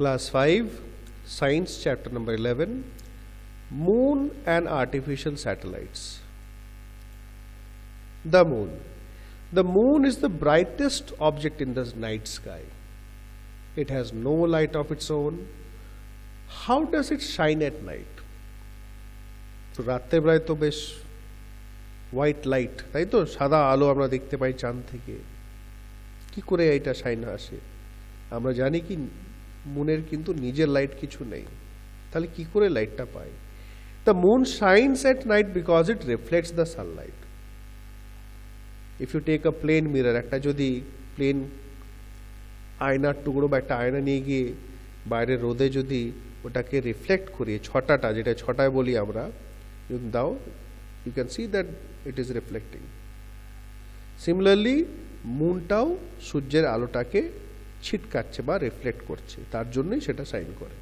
Class 5, Science chapter number 11, Moon and Artificial Satellites. The Moon. The Moon is the brightest object in the night sky. It has no light of its own. How does it shine at night? তো রাতের বেলায় তো বেশ white light, তাই তো, সাদা আলো আমরা দেখতে পাই চাঁদ থেকে। কি করে এটা শাইন আসে? আমরা জানি কি মুনের কিন্তু নিজের লাইট কিছু নেই, তাহলে কি করে লাইটটা পায়? The moon shines at night because it reflects the sunlight. If you take a plain mirror, একটা যদি প্লেন আয়নার টুকরো বা একটা আয়না নিয়ে গিয়ে বাইরে রোদে যদি ওটাকে রিফ্লেক্ট করিয়ে ছটাটা, যেটা ছটায় বলি আমরা, দাও, you can see that it is reflecting. Similarly, মুনটাও সূর্যের আলোটাকে ছিটকাচ্ছে বা রিফ্লেক্ট করছে, তার জন্যই সেটা শাইন করে।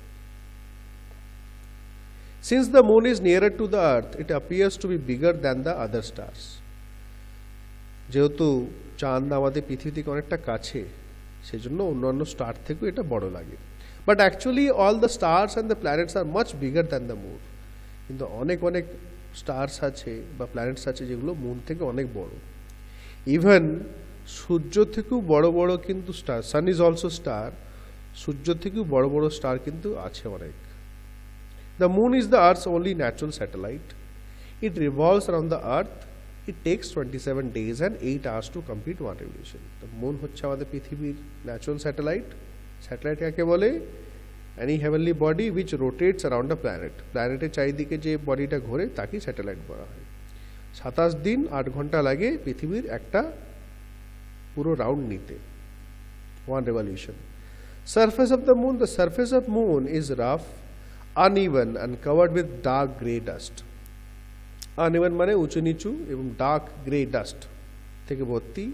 Since the moon is nearer to the earth, it appears to be bigger than the other stars. যেহেতু চাঁদ আমাদের পৃথিবী থেকে অনেকটা কাছে, সেজন্য অন্যান্য স্টার থেকেও এটা বড় লাগে। But actually all the stars and the planets R much bigger than the moon. কিন্তু অনেক অনেক স্টার্স আছে বা প্ল্যানেটস আছে যেগুলো মুন থেকে অনেক বড়। ইভেন সূর্য থেকেও বড় বড় কিন্তু star, sun is also star, সূর্য থেকেও বড় বড় স্টার কিন্তু আছে অনেক। The moon is the Earth's only natural satellite. It revolves around the Earth. It takes 27 days and 8 hours to complete one revolution. The moon হচ্ছে আমাদের পৃথিবীর ন্যাচারাল স্যাটেলাইট। স্যাটেলাইট কাকে বলে? Any heavenly body which rotates around a planet. প্ল্যানেটের চারিদিকে যে বডিটা ঘোরে তাকেই স্যাটেলাইট বলা হয়। 27 দিন 8 ঘন্টা লাগে পৃথিবীর একটা পুরো রাউন্ড নিতে, one revolution. Surface of the moon. The surface of moon is rough, uneven and covered with dark grey dust. Uneven মানে উঁচু নিচু এবং dark grey dust থেকে ভর্তি।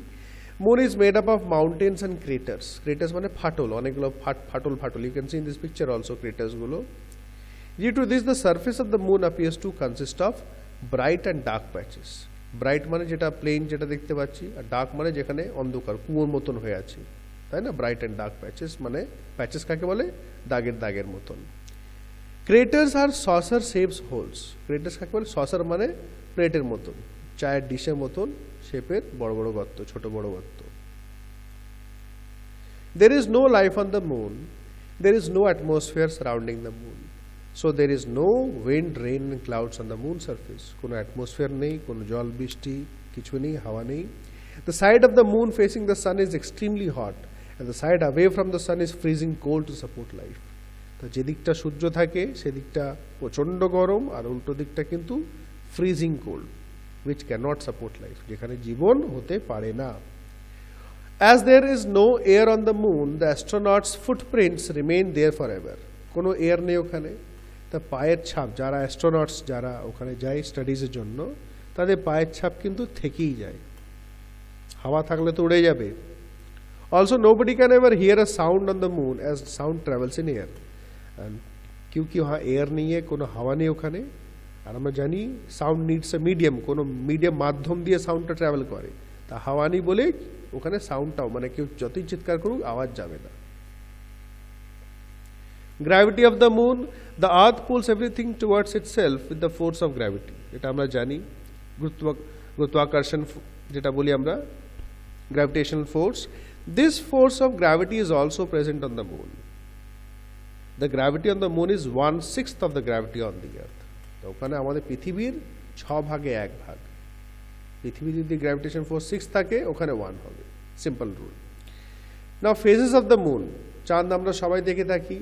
Moon is made up of mountains and craters. Craters মানে ফাটল, অনেকগুলো ফাটল। You can see in this picture also craters গুলো। Due to this, the surface of the moon appears to consist of bright and dark patches. Bright মানে যেটা plane যেটা দেখতে পাচ্ছি, আর dark মানে যেখানে অন্ধকার কুয়োর মতন হয়ে আছে, তাই না? ব্রাইট অ্যান্ড ডার্ক প্যাচেস মানে প্যাচেস কাকে বলে? দাগের মতন। ক্রেটার্স আর সসার শেপস হোলস। ক্রেটার্স কাকে বলে? সসার মানে প্লেটের মতন, চায়ের ডিশের মতন শেপের বড় বড় গর্ত, ছোট বড় গর্ত। There is no life on the moon, there is no atmosphere surrounding the moon, so there is no wind, rain and clouds on the moon surface. কোনো অ্যাটমসফিয়ার নেই, কোনো জল বৃষ্টি কিছু নেই, হাওয়া নেই। The side of the moon facing the sun is extremely hot and the side away from the sun is freezing cold to support life. তো যে দিকটা সূর্য থাকে সেদিকটা প্রচন্ড গরম, আর উল্টো দিকটা কিন্তু freezing cold, which cannot support life, যেখানে জীবন হতে পারে না। As there is no air on the moon, the astronauts' footprints remain there forever. কোনো এয়ার নেই ওখানে, তা পায়ের ছাপ, যারা অ্যাস্ট্রোনটস যারা ওখানে যায় স্টাডিজের জন্য, তাদের পায়ের ছাপ কিন্তু থেকেই যায়। হাওয়া থাকলে তো উড়ে যাবে। Also, nobody can ever hear a sound on the moon as sound travels in air. And क्योंकि वहाँ एयर नहीं है, कोनो हवा नहीं ওখানে, আর আমরা জানি সাউন্ড নিডস এ মিডিয়াম, কোনো মিডিয়াম মাধ্যম দিয়ে সাউন্ডটা ট্রাভেল করে, তা হাওয়া নেই বলে ওখানে সাউন্ডটাও মানে কেউ যতই চিৎকার করুক আওয়াজ যাবে না। Gravity of the moon, the earth pools everything towards itself with the force of gravity. এটা আমরা জানি, গুরুত্বাকর্ষণ যেটা বলি আমরা, gravitational force. This force of gravity is also present on the moon. The gravity on the moon is 1/6 of the gravity on the earth. তো ওখানে আমাদের পৃথিবীর 6 ভাগে 1 ভাগ। পৃথিবী যদি গ্র্যাভিটেশন ফোর্স 6 থাকে, ওখানে 1 হবে, simple rule. Now phases of the moon. চাঁদ আমরা সবাই দেখে থাকি,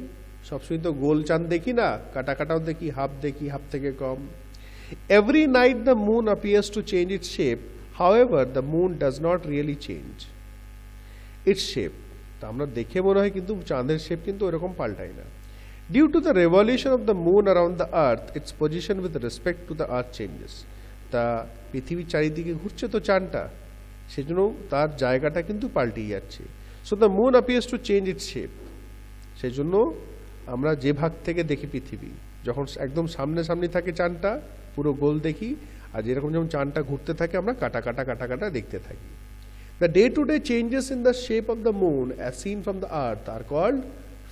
সবসময় তো গোল চাঁদ দেখি না, কাটাও দেখি, হাফ থেকে কম। Every night the moon appears to change its shape. However, the moon does not really change its shape. তা আমরা দেখে মনে হয় কিন্তু চাঁদের শেপ কিন্তু এরকম পাল্টায় না। Due to the revolution of the moon around the earth, its position with respect to the earth changes. তা পৃথিবীর চারিদিকে ঘুরছে তো চাঁদটা, সেজন্য তার জায়গাটা কিন্তু পাল্টে যাচ্ছে। So the moon appears to change its shape. সেজন্য আমরা যে ভাগ থেকে দেখি পৃথিবী, যখন একদম সামনে থাকে চাঁদটা পুরো গোল দেখি, আর যেরকম যখন চাঁদটা ঘুরতে থাকে আমরা কাটা দেখতে থাকি। The day-to-day changes in the shape of the moon as seen from the earth are called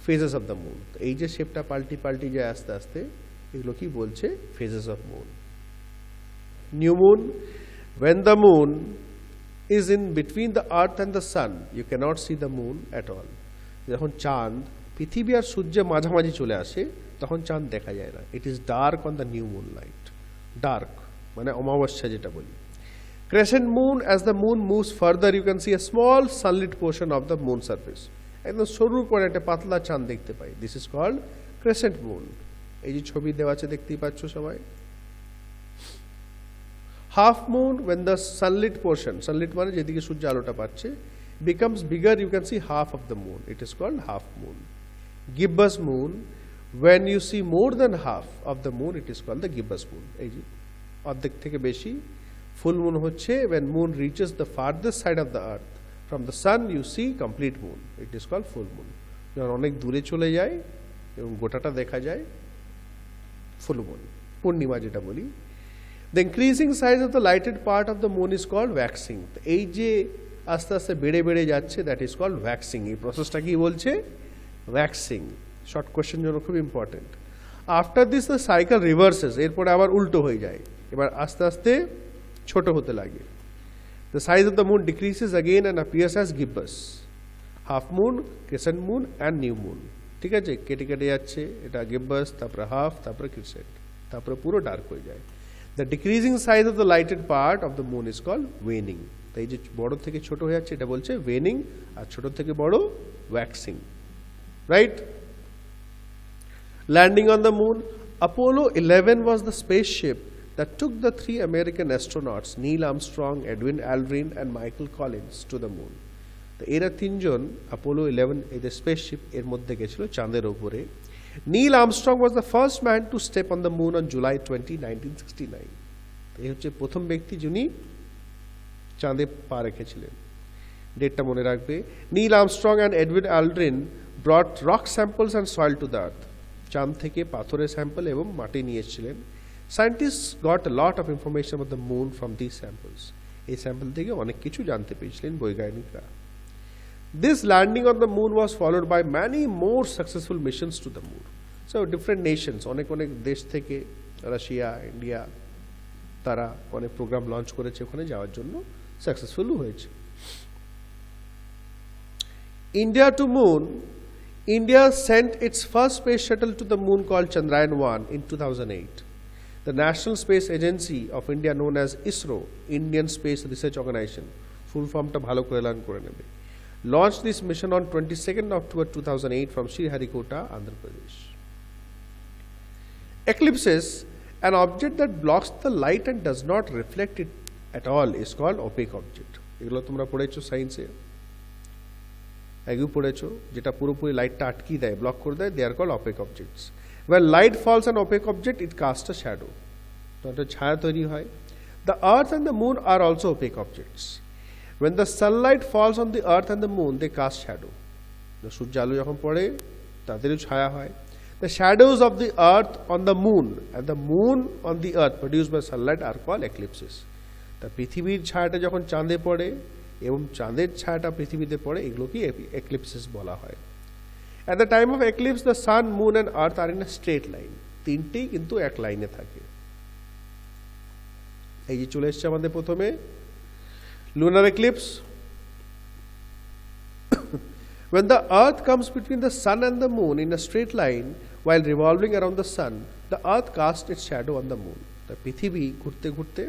phases of the moon. এই যে শেপটা পাল্টি যায় আস্তে আস্তে, এগুলো কি বলছে? phases of moon. New moon, when the moon is in between the earth and the sun, you cannot see the moon at all. যখন চাঁদ পৃথিবী আর সূর্যের মাঝামাঝি চলে আসে তখন চাঁদ দেখা যায় না. It is dark on the new moonlight. Dark মানে অমাবস্যা যেটা বলি. Crescent moon, as the moon moves further, you can see a small sunlit portion of the moon surface. একদম সরুর পরে একটা পাতলা চাঁদ দেখতে পাই. This is called crescent moon. এই যে ছবি দেওয়া আছে দেখতেই পাচ্ছ সবাই. Half moon, when the sunlit portion, sunlit মানে যেদিকে সূর্য আলোটা পাচ্ছে, becomes bigger, you can see half of the moon. It is called half moon. Gibbous moon, when you see more than half of the moon, it is called the gibbous moon. এই যে অর্ধেক থেকে বেশি. Full moon হচ্ছে when moon reaches the farthest side of the earth. From the sun you see complete moon. It is called full moon. যখন অনেক দূরে চলে যায় এবং গোটাটা দেখা যায়, full moon. পূর্ণিমা যেটা বলি. The increasing size of the lighted part of the moon is called waxing. এই যে আস্তে আস্তে বেড়ে বেড়ে যাচ্ছে, that is called waxing. এই প্রসেসটা কি বলছে? waxing. শর্ট কোশ্চেন জন্য খুব important. After this the cycle reverses. এরপরে আবার উল্টো হয়ে যায়. এবার আস্তে আস্তে ছোট হতে লাগে. The size of the moon decreases again and appears as gibbous. Half moon, crescent moon and new moon. ঠিক আছে, কেটে কেটে যাচ্ছে, এটা gibbous, তারপরে half, তারপরে crescent, তারপরে পুরো ডার্ক হয়ে যায়. The decreasing size of the lighted part of the moon is called waning. তাই যে বড় থেকে ছোট হয়ে যাচ্ছে এটা বলছে waning, আর ছোট থেকে বড় waxing. Right? Landing on the moon, Apollo 11 was the spaceship that took the 3 American astronauts, Neil Armstrong, Edwin Aldrin and Michael Collins, to the moon. তো এরা তিনজন Apollo 11 এই যে স্পেসশিপ এর মধ্যে গেছিল চাঁদের উপরে. Neil Armstrong was the first man to step on the moon on July 20, 1969. এই হচ্ছে প্রথম ব্যক্তি যিনি চাঁদে পা রেখেছিলেন. ডেটটা মনে রাখবে. Neil Armstrong and Edwin Aldrin brought rock samples and soil to the earth. চাঁদ থেকে পাথরের স্যাম্পল এবং মাটি নিয়ে এসেছিলেন. Scientists got a lot of information about the moon from these samples. এই স্যাম্পল থেকে অনেক কিছু জানতে পেরেছিলেন বৈজ্ঞানিকরা. This landing on the moon was followed by many more successful missions to the moon. So different nations, অনেক অনেক দেশ থেকে, রাশিয়া, ইন্ডিয়া, তারা অনেক প্রোগ্রাম লঞ্চ করেছে ওখানে যাওয়ার জন্য, সাকসেসফুলও হয়েছে. India to moon. India sent its first space shuttle to the moon called Chandrayaan-1 in 2008. The National Space Agency of India, known as ISRO, Indian Space Research Organization, full formটা ভালো করে learn করে নেবে, launched this mission on 22nd October 2008 from Sriharikota, Andhra Pradesh. Eclipses, an object that blocks the light and does not reflect it at all, is called opaque object. এগুলো তোমরা পড়েছো সায়েন্সে, আগেও পড়েছো, যেটা পুরোপুরি লাইটটা আটকে দেয়, ব্লক করে দেয়, they are called opaque objects. When light falls on opaque object, it casts a shadow. তো একটা ছায়া তৈরি হয়. The earth and the moon are also opaque objects. When the sunlight falls on the earth and the moon, they cast shadow. সূর্য আলো যখন পড়ে তাদেরও ছায়া হয়. The shadows of the earth on the moon and the moon on the earth produced by sunlight are called eclipses. তা পৃথিবীর ছায়াটা যখন চাঁদে পড়ে এবং চাঁদের ছায়াটা পৃথিবীতে পড়ে, এগুলোকে eclipses বলা হয়. At the time of eclipse, the sun, moon and earth are in a straight line. তিনটেই কিন্তু এক লাইনে থাকে. এই যে চলে এসছে আমাদের প্রথমে lunar eclipse. When the earth comes between the sun and the moon in a straight line while revolving around the sun, the earth casts its shadow on the moon. তা পৃথিবী ঘুরতে ঘুরতে,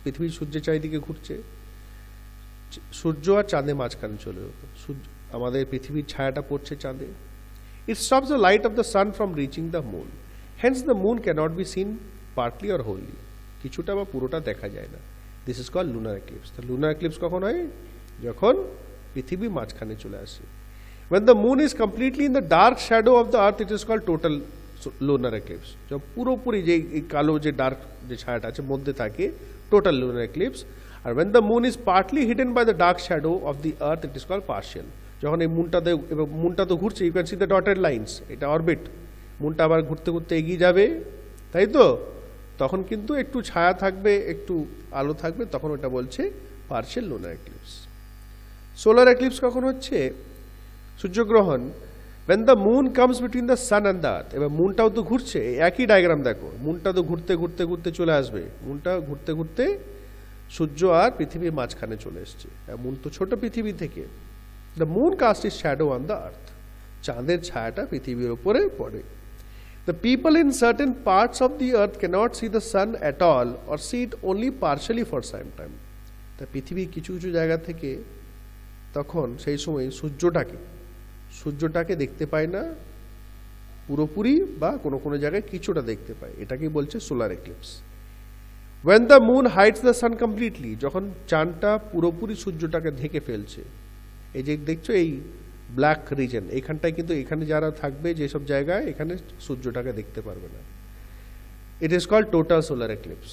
পৃথিবী সূর্যের চারিদিকে ঘুরছে, সূর্য আর চাঁদের মাঝখানে চলে যেত, আমাদের পৃথিবীর ছায়াটা পড়ছে চাঁদে. It stops the light of the sun from reaching the moon. Hence the moon cannot be seen partly or wholly. কিছুটা বা পুরোটা দেখা যায় না. This is called lunar eclipse. The lunar eclipse কখন হয়? যখন পৃথিবী মাঝখানে চলে আসে. When the moon is completely in the dark shadow of the earth, it is called total lunar eclipse. যখন পুরোপুরি যে কালো যে ডার্ক যে ছায়াটা আছে মধ্যে থাকে, total lunar eclipse. R when the moon is partly hidden by the dark shadow of the earth, it is called partial. যখন এই মুনটা তো ঘুরছে, you can see the dotted lines, এটা অরবিট, মুনটা আবার ঘুরতে ঘুরতে এগিয়ে যাবে, তাই তো, তখন কিন্তু একটু ছায়া থাকবে, একটু আলো থাকবে, তখন ওটা বলছে partial lunar eclipse. Solar eclipse কখন হচ্ছে? সূর্যগ্রহণ. when the moon comes between the sun and the earth, এবার মুনটাও তো ঘুরছে, একই ডায়াগ্রাম দেখো, মুনটা তো ঘুরতে ঘুরতে ঘুরতে চলে আসবে, মুনটা ঘুরতে ঘুরতে সূর্য আর পৃথিবীর মাঝখানে চলে এসছে, মুন তো ছোট পৃথিবী থেকে। The moon cast is shadow on the earth, চাঁদের ছায়াটা পৃথিবীর উপরে পড়ে। The people in certain parts of the earth cannot see the sun at all or see it only partially for some time. তা পৃথিবীর কিছু কিছু জায়গা থেকে তখন সেই সময় সূর্যটাকে দেখতে পায় না পুরোপুরি, বা কোনো কোনো জায়গায় কিছুটা দেখতে পায়, এটাকেই বলছে solar eclipse. When the moon hides the sun completely, যখন চাঁদটা পুরোপুরি সূর্যটাকে ঢেকে ফেলছে, এই যে দেখছো এই ব্ল্যাক রিজন, এইখানটায় কিন্তু এখানে যারা থাকবে যেসব জায়গায়, এখানে সূর্যটাকে দেখতে পারবে না। It is called total solar eclipse.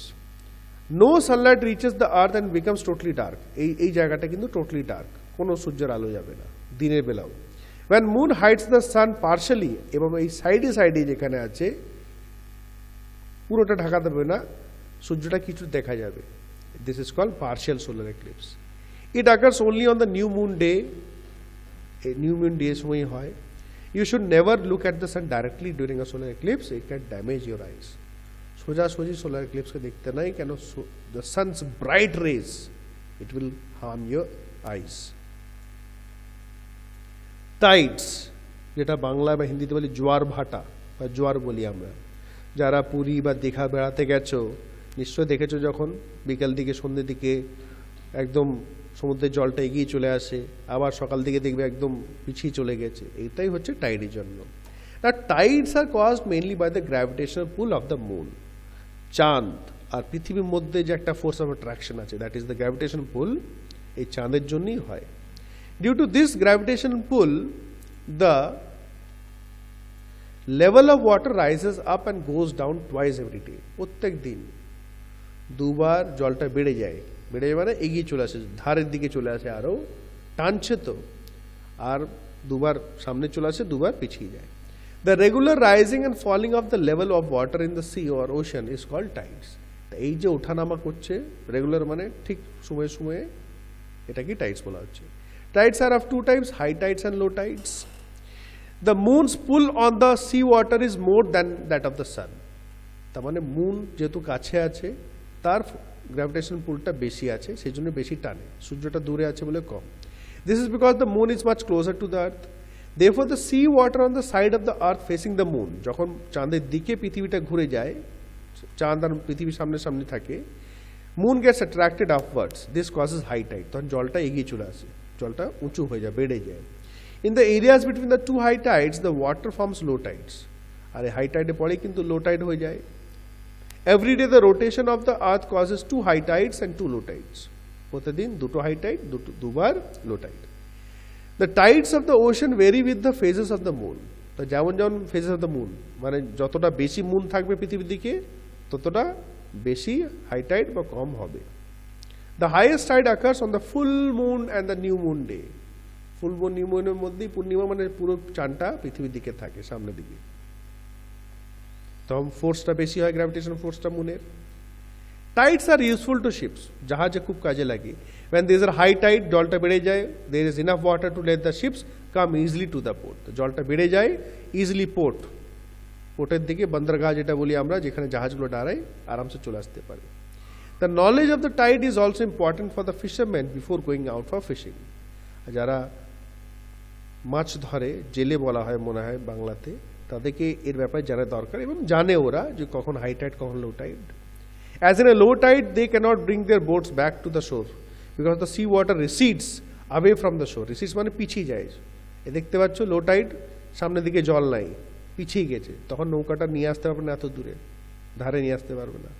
No sunlight reaches the earth and becomes totally dark, এই জায়গাটা কিন্তু টোটালি ডার্ক, কোনো সূর্যের আলো যাবে না দিনের বেলাও। When moon hides the sun partially, এবং এই সাইডে সাইডে যেখানে আছে পুরোটা ঢাকা দেবে না, সূর্যটা কিছু দেখা যাবে, this is called partial solar eclipse. It occurs only on the new moon day, new moon day সময় হয়। You should never look at the sun directly during a solar eclipse, it can damage your eyes. সোজাসুজি solar এক্লিপসকে দেখতে নাই, কেন the sun's bright rays it will harm your eyes. Tides, যেটা বাংলা বা হিন্দিতে বলি জোয়ার ভাটা বা জোয়ার বলি আমরা, যারা পুরী বা দীঘা বেড়াতে গেছো নিশ্চয় দেখেছো, যখন বিকাল দিকে সন্ধ্যের দিকে একদম সমুদ্রের জলটা এগিয়ে চলে আসে, আবার সকাল দিকে দেখবে একদম পিছিয়ে চলে গেছে, এটাই হচ্ছে টাইডের জন্য। না, tides are caused mainly by the gravitational pull of the moon. চাঁদ আর পৃথিবীর মধ্যে যে একটা ফোর্স অফ অ্যাট্রাকশন আছে, that is the gravitation pull, এই চাঁদের জন্যই হয়। Due to this gravitation pull the level of water rises up and goes down twice every day, প্রত্যেক দিন দুবার জলটা বেড়ে যায়, মানে এগিয়ে চলে আসে, ধারের দিকে চলে আসে, আরও টানছে তো, আর দুবার সামনে চলে আসে, দুবার পিছিয়ে যায়। The regular rising and falling of the level of water in the sea or ocean is called tides. এই যে ওঠানামা করছে রেগুলার, মানে ঠিক সময়ে সময়ে, এটাকে টাইডস বলা হচ্ছে। Tides are of two types, high tides and low tides. The moon's pull on the sea water is more than that of the sun. তার মানে মুন যেহেতু কাছে আছে, তার গ্র্যাভিটেশন পুলটা বেশি আছে, সেই জন্য বেশি টানে, সূর্যটা দূরে আছে বলে কম। This is because the moon is much closer to the earth. Therefore the sea water on the side of the earth facing the moon, যখন চাঁদের দিকে পৃথিবীটা ঘুরে যায়, চাঁদ আর পৃথিবীর সামনে সামনে থাকে, moon gets attracted upwards, this causes high tide, তখন জলটা এগিয়ে চলে আসে, জলটা উঁচু হয়ে যায়, বেড়ে যায়। In the areas between the two high tides the water forms low tides, আর এই হাই টাইডে পরে কিন্তু লো টাইড হয়ে যায়। Every day the rotation of the earth causes 2 high tides and 2 low tides. প্রতিদিন দুটো হাই টাইড, দুবার low tide. The tides of the ocean vary with the phases of the moon. তো যেমন যেমন phases of the moon, মানে যতটা বেশি moon থাকবে পৃথিবীর দিকে, ততটা বেশি হাই টাইড বা কম হবে। The highest tide occurs on the full moon and the new moon day. Full moon new মুনের মধ্যেই, পূর্ণিমা মানে পুরো চাঁদটা পৃথিবীর দিকে থাকে, সামনের দিকে, তখন ফোর্সটা বেশি হয়, গ্র্যাভিটেশন ফোর্সটা মুনের। Tides are useful to ships, জাহাজে খুব কাজে লাগে। when there is a high tide, জলটা বেড়ে যায়, there is enough water to let the ships come easily to the port, জলটা বেড়ে যায়, ইজিলি পোর্টের দিকে, বন্দরগাহ যেটা বলি আমরা, যেখানে জাহাজগুলো দাঁড়ায়, আরামসে চলে আসতে পারে। The knowledge of the tide is also important for the fishermen before going out for fishing. যারা মাছ ধরে, জেলে বলা হয় মনে হয় বাংলাতে, তাদেরকে এর ব্যাপারে জানা দরকার, এবং জানে ওরা যে কখন হাই টাইড কখন low tide. As in a low tide they can't bring their boats back to the shore because the sea water recedes away from the shore. Recedes মানে পিছিয়ে যায়, এ দেখতে পাচ্ছ লো টাইড, সামনের দিকে জল নাই, পিছিয়ে গেছে, তখন নৌকাটা নিয়ে আসতে পারবে না এত দূরে, ধারে নিয়ে আসতে পারবে না।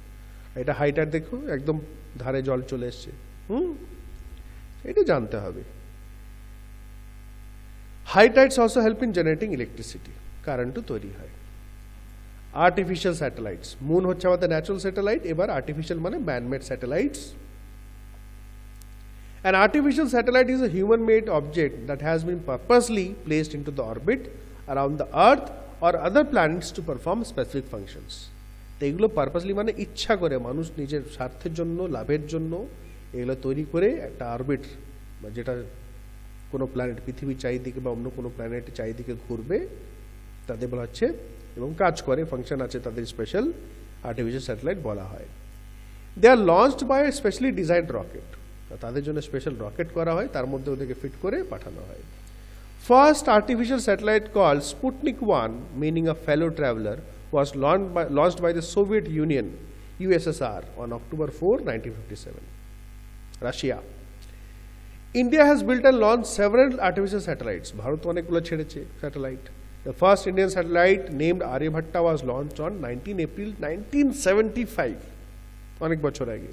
এটা হাই টাইড দেখো, একদম ধারে জল চলে এসছে, এটা জানতে হবে। High tides also help in generating electricity, কারেন্টও তৈরি হয়। আর্টিফিশিয়াল স্যাটেলাইটস, মুন হচ্ছে আমাদের ন্যাচারাল স্যাটেলাইট, এবার আর্টিফিশিয়াল মানে manmade satellites. An artificial satellite is a human-made object that has been purposely placed into the orbit around the Earth or other planets to perform specific functions. তো এগুলো purposely মানে ইচ্ছা করে মানুষ নিজের স্বার্থের জন্য, লাভের জন্য এগুলো তৈরি করে একটা অরবিট, যেটা কোনো প্ল্যানেট পৃথিবীর চারিদিকে বা অন্য কোনো প্ল্যানেটের চারিদিকে ঘুরবে, তাদের বলা হচ্ছে, এবং কাজ করে, ফাংশন আছে তাদের, স্পেশাল আর্টিফিশিয়াল স্যাটেলাইট বলা হয়। They are launched by specially designed rocket, তাদের জন্য স্পেশাল রকেট করা হয়, তার মধ্যে ওদেরকে ফিট করে পাঠানো হয়। First artificial satellite call Sputnik 1, meaning a fellow traveler, was launched by the Soviet Union, USSR, on October 4, 1957. Russia. India has built and launched several artificial satellites. Bharat অনেকগুলো ছেড়েছে satellite. The first Indian satellite named Aryabhatta was launched on 19 April 1975. অনেক বছর আগে।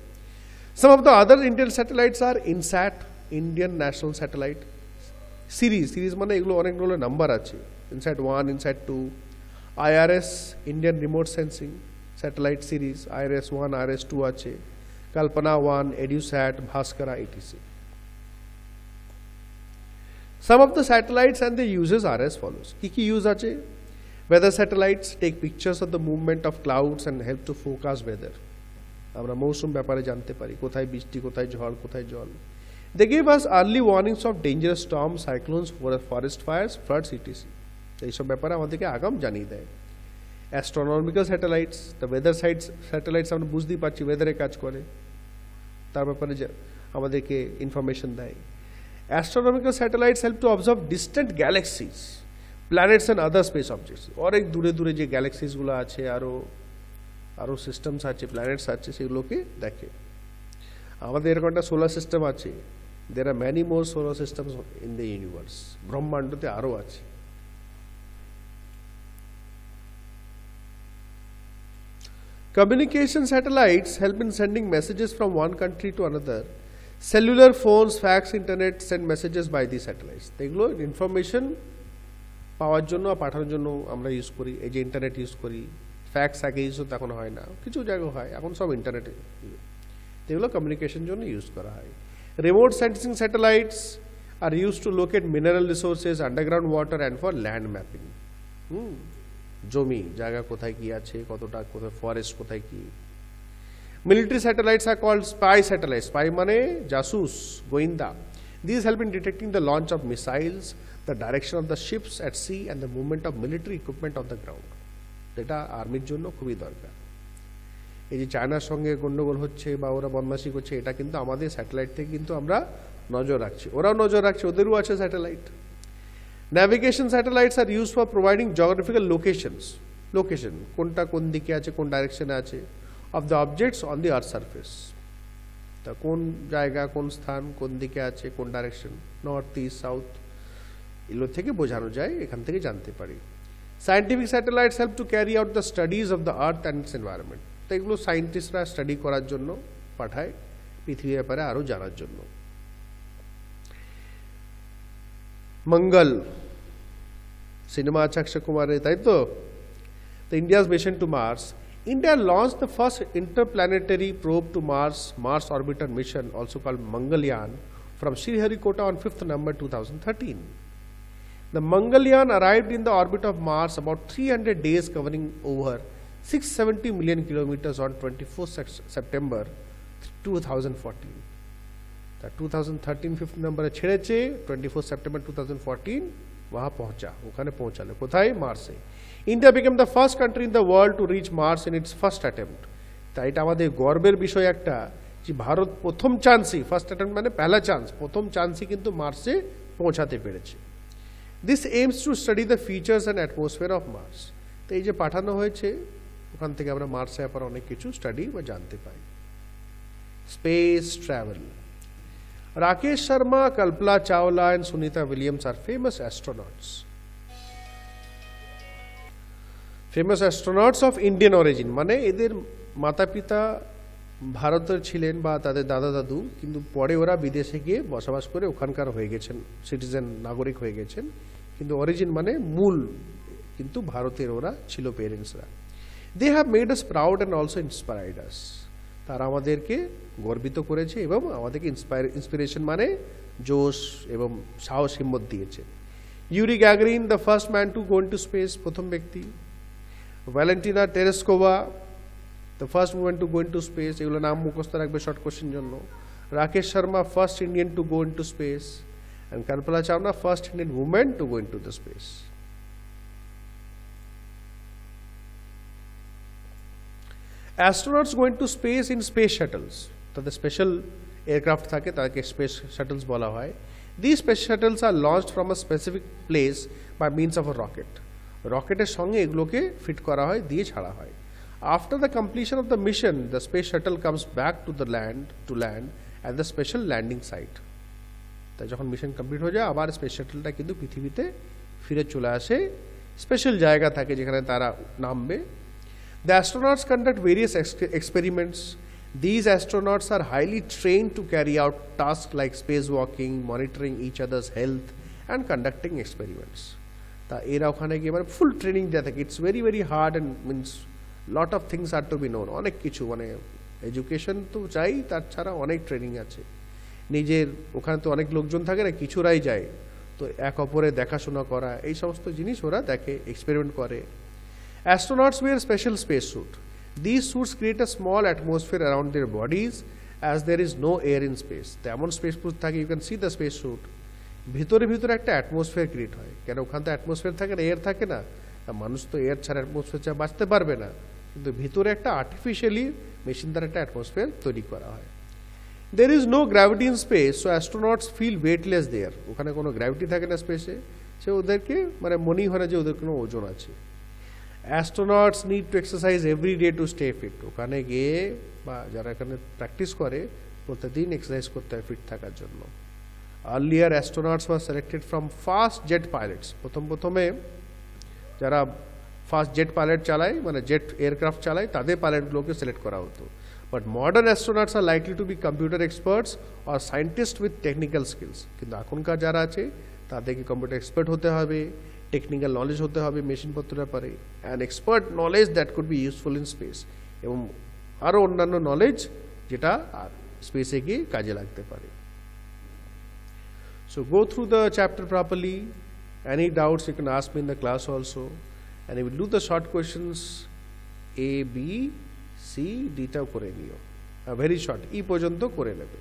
Some of the other Indian satellites are INSAT, Indian National Satellite Series মানে এগুলো অনেকগুলো number আছে, INSAT 1, INSAT 2, IRS, Indian Remote Sensing Satellite Series, IRS 1, IRS 2 আছে, Kalpana 1, EduSat, Bhaskara, etc. Some of the satellites and their uses are as follows. কি use আছে? Weather satellites take pictures of the movement of clouds and help to forecast weather. আমরা মৌসুম ব্যাপারে জানতে পারি, কোথায় বৃষ্টি, কোথায় ঝড়, কোথায় জল। They give us early warnings of dangerous storms, cyclones, forest fires, floods, etc. এইসব ব্যাপারে আমাদেরকে আগাম জানিয়ে দেয়। Astronomical satellites, the weather satellites আমরা বুঝতেই পারছি ওয়েদারে কাজ করে, তার ব্যাপারে আমাদেরকে ইনফরমেশন দেয়। Astronomical satellites help to observe distant galaxies, planets and other space objects. অনেক দূরে দূরে যে গ্যালাক্সিসগুলো আছে, আরও সিস্টেমস আছে, প্ল্যানেটস আছে, সেগুলোকে দেখে। আমাদের এরকম একটা সোলার সিস্টেম আছে, there are many more solar systems in the universe. ব্রহ্মাণ্ডতে আরও আছে। Communication satellites help in sending messages from one country to another. Cellular phones, fax, internet send messages by these satellites. এগুলো information পাওয়ার জন্য আর পাঠানোর জন্য আমরা use করি। এই যে ইন্টারনেট ইউজ করি, ফ্যাক্স আগে ইউজ হতো, এখন হয় না, কিছু জায়গায় হয়, এখন সব ইন্টারনেটে, এগুলো কমিউনিকেশন জন্য ইউজ করা হয়। Remote sensing satellites are use to locate mineral resources, underground water and for land mapping. জমি জায়গা কোথায় কি আছে, কতটা, কোথায় ফরেস্ট, কোথায় কি। Military satellites are called spy satellites. Spy মানে জাসুস, গোয়েন্দা। This help in detecting the launch of missiles, the direction of the ships at sea and the movement of military equipment on the ground. এটা আর্মির জন্য খুবই দরকার। এই যে চায়নার সঙ্গে গন্ডগোল হচ্ছে বা ওরা বদমাশি করছে, এটা কিন্তু আমাদের স্যাটেলাইট থেকে কিন্তু আমরা নজর রাখছি, ওরাও নজর রাখছে, ওদেরও আছে satellite. Navigation satellites are used for providing geographical location, কোনটা কোন দিকে আছে, কোন ডাইরেকশনে আছে, of the objects on the earth surface. তা কোন জায়গা, কোন স্থান, কোন দিকে আছে, কোন ডাইরেকশন, নর্থ, ইস্ট, সাউথ, এগুলো থেকে বোঝানো যায়, এখান থেকে জানতে পারি। Scientific satellites help to carry out the studies of the earth and its environment. তো এগুলো সায়েন্টিস্টরা স্টাডি করার জন্য পাঠায়, পৃথিবীর ব্যাপারে আরও জানার জন্য। মঙ্গল সিনেমা আছে অক্ষয় কুমারের, তাই তো? The India's mission to Mars. India launched the first interplanetary probe to Mars orbiter mission, also called Mangalyaan, from Sriharikota on 5th November 2013. The Mangalyaan arrived in the orbit of Mars about 300 days, covering over 670 million kilometers on 24 September 2014. 2013 5th number ছেড়েছে, 24 September 2014 वहाँ पहुँचा, ওখানে পৌঁছালো, কোথায়? মার্সে। India became the first country in the world to reach Mars in its first attempt. তাই এটা আমাদের গর্বের বিষয় একটা, যে ভারত প্রথম চান্সই, ফার্স্ট অ্যাটেম্প্ট মানে পহলা চান্স, প্রথম চান্সই কিন্তু মার্সে পৌঁছাতে পেরেছে। This aims to study the features and atmosphere of Mars. তো এই যে পাঠানো হয়েছে, ওখান থেকে আমরা মার্সে ব্যাপারে অনেক কিছু স্টাডি বা জানতে পাই। Space travel. Rakesh Sharma, Kalpana Chawla and Sunita Williams are famous astronauts. Famous astronauts of Indian origin, মানে এদের মাতা পিতা ভারতের ছিলেন বা তাদের দাদা দাদু, কিন্তু পরে ওরা বিদেশে গিয়ে বসবাস করে ওখানকার হয়ে গেছেন, সিটিজেন, নাগরিক হয়ে গেছেন, কিন্তু অরিজিন মানে মূল কিন্তু ভারতের ওরা ছিল পেরেন্টসরা। They have made us proud and also inspired us. তারা আমাদেরকে গর্বিত করেছে এবং আমাদেরকে ইন্সপিরেশন মানে জোশ এবং সাহস হিম্মত দিয়েছে। Yuri Gagarin, the first man to go into space, প্রথম ব্যক্তি। Valentina Tereshkova, the first women to go into space, এগুলো নাম মুখস্থ রাখবে শর্ট কোশ্চেন জন্য। Rakesh Sharma, first Indian to go into space. and Kalpana Chawla first Indian woman to go into the space. Astronauts go into space in space shuttles. The special aircraft থাকে তাকে space shuttles বলা হয়. These space shuttles are launched from a specific place by means of a rocket. রকেটের সঙ্গে এগুলোকে fit করা হয়, দিয়ে ছাড়া হয়. After the completion of the mission, the space shuttle comes back to land at the special landing site. তাই যখন মিশন কমপ্লিট হয়ে যায় আবার স্পেস শাটলটা কিন্তু পৃথিবীতে ফিরে চলে আসে, স্পেশাল জায়গা থাকে যেখানে তারা নামবে. The astronauts conduct various experiments. These astronauts are highly trained to carry out tasks like spacewalking, monitoring each other's health, and conducting experiments. তা এরা ওখানে গিয়ে মানে ফুল ট্রেনিং দেওয়া থাকে. It's very very hard and means lot of things are to be known. অনেক কিছু মানে এডুকেশন তো চাই, তার ছাড়া অনেক ট্রেনিং আছে. নিজের ওখানে তো অনেক লোকজন থাকে না, কিছুরাই যায়, তো এক অপরে দেখাশোনা করা এই সমস্ত জিনিস ওরা দেখে, এক্সপেরিমেন্ট করে. Astronauts wear special space suit. These suits create a small atmosphere around their bodies as there is no air in space. তেমন স্পেস সুট থাকে, you can see the space suit, ভিতরে ভিতরে একটা অ্যাটমসফিয়ার ক্রিয়েট হয়. কেন ওখানে তো atmosphere থাকে না, এয়ার থাকে না, মানুষ তো এয়ার ছাড়া অ্যাটমসফিয়ার ছাড়া বাঁচতে পারবে না, কিন্তু ভিতরে একটা আর্টিফিশিয়ালি মেশিন দ্বারা একটা অ্যাটমসফিয়ার তৈরি করা হয়. There is no gravity in space, so astronauts feel weightless there. ওখানে কোনো গ্র্যাভিটি থাকে না স্পেসে, সে ওদেরকে মানে মনেই হয় না যে ওদের কোনো ওজন আছে. Astronauts need to exercise every day to stay fit. ওখানে গিয়ে বা যারা এখানে প্র্যাকটিস করে প্রতিদিন এক্সারসাইজ করতে হয় ফিট থাকার জন্য. Earlier astronauts were selected from fast jet pilots. প্রথমে যারা ফাস্ট জেট পাইলট চালায় মানে জেট এয়ারক্রাফট চালায় তাদের পাইলটগুলোকে সিলেক্ট করা হতো. But modern astronauts are likely to be computer experts or scientists with technical skills. কিন্তু এখনকার যারা আছে তাদেরকে কম্পিউটার এক্সপার্ট হতে হবে, টেকনিক্যাল নলেজ হতে হবে মেশিনপত্রের ব্যাপারে, and expert knowledge that could be useful in space, এবং আরও অন্যান্য নলেজ যেটা স্পেসে গিয়ে কাজে লাগতে পারে. So go through the chapter properly. Any doubts you can ask me in the class also, and we will do the short questions A, B, C, D টাও করে নিও, ভেরি শর্ট, ই পর্যন্ত করে নেবে.